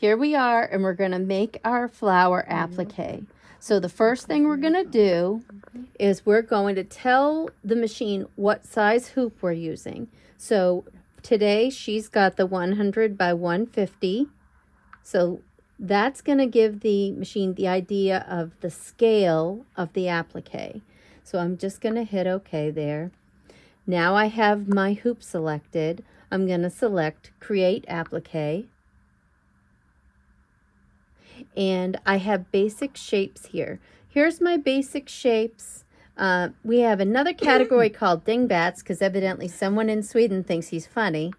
here we are, and we're going to make our flower applique. So the first thing we're going to do is we're going to tell the machine what size hoop we're using. So today she's got the 100 by 150. So that's going to give the machine the idea of the scale of the applique. So I'm just going to hit OK there. Now I have my hoop selected. I'm going to select Create Applique. And I have basic shapes here. Here's my basic shapes. We have another category called dingbats because evidently someone in Sweden thinks he's funny.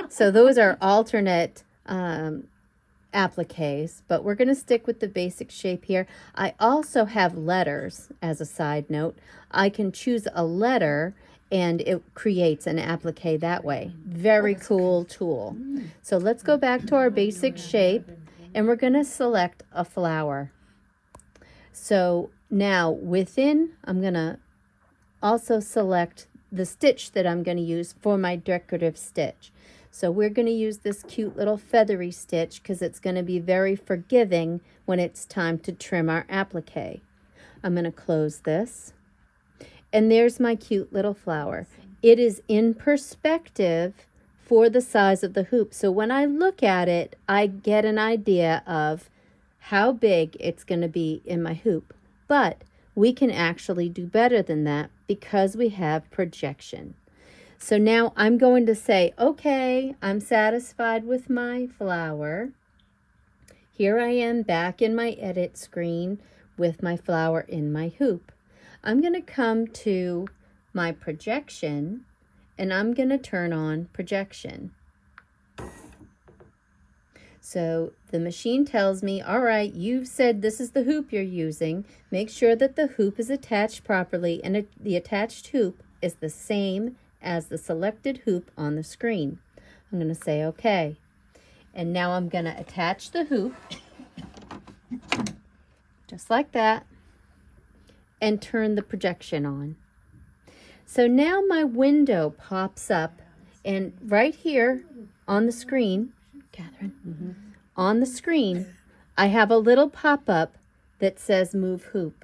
So those are alternate appliques, but we're going to stick with the basic shape here. I also have letters as a side note. I can choose a letter and it creates an applique that way. Very cool tool. So let's go back to our basic shape. And we're going to select a flower. So now within, I'm going to also select the stitch that I'm going to use for my decorative stitch. So we're going to use this cute little feathery stitch because it's going to be very forgiving when it's time to trim our applique. I'm going to close this. And there's my cute little flower. It is in perspective for the size of the hoop. So when I look at it, I get an idea of how big it's going to be in my hoop. But we can actually do better than that because we have projection. So now I'm going to say, okay, I'm satisfied with my flower. Here I am back in my edit screen with my flower in my hoop. I'm going to come to my projection and I'm going to turn on projection. So the machine tells me, all right, you've said this is the hoop you're using. Make sure that the hoop is attached properly and the attached hoop is the same as the selected hoop on the screen. I'm going to say okay. And now I'm going to attach the hoop just like that and turn the projection on. So now my window pops up, and right here on the screen, Catherine, on the screen, I have a little pop-up that says Move Hoop.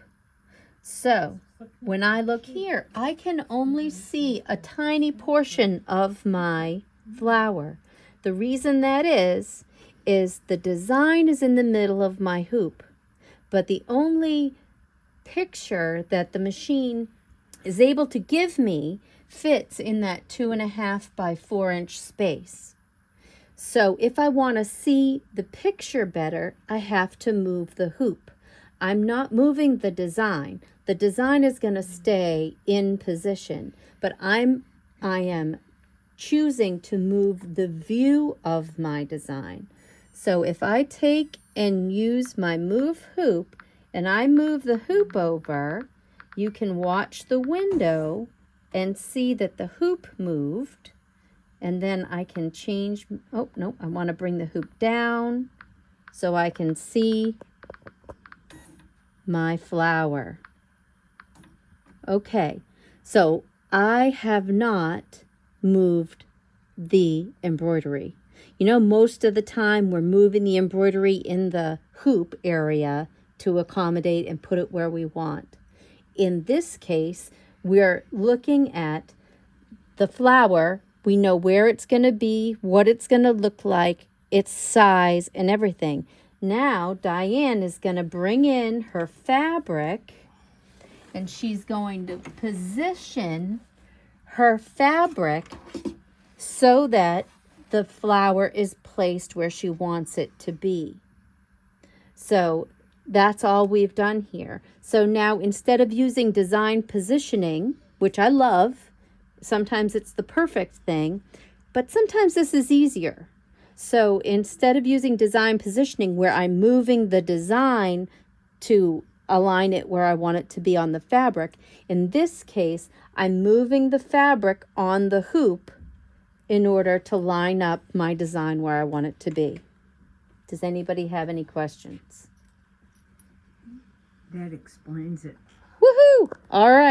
So when I look here, I can only see a tiny portion of my flower. The reason that is the design is in the middle of my hoop, but the only picture that the machine is able to give me fits in that 2.5 by 4 inch space. So if I want to see the picture better, I have to move the hoop. I'm not moving the design. The design is going to stay in position, but I am choosing to move the view of my design. So if I take and use my move hoop and I move the hoop over, you can watch the window and see that the hoop moved. And then I can change, oh no, I want to bring the hoop down so I can see my flower. Okay, so I have not moved the embroidery. You know, most of the time we're moving the embroidery in the hoop area to accommodate and put it where we want. In this case, we're looking at the flower. We know where it's going to be, what it's going to look like, its size, and everything. Now, Diane is going to bring in her fabric, and she's going to position her fabric so that the flower is placed where she wants it to be. So that's all we've done here. So now instead of using design positioning, which I love, sometimes it's the perfect thing, but sometimes this is easier. So instead of using design positioning where I'm moving the design to align it where I want it to be on the fabric, in this case, I'm moving the fabric on the hoop in order to line up my design where I want it to be. Does anybody have any questions? That explains it. Woohoo! All right.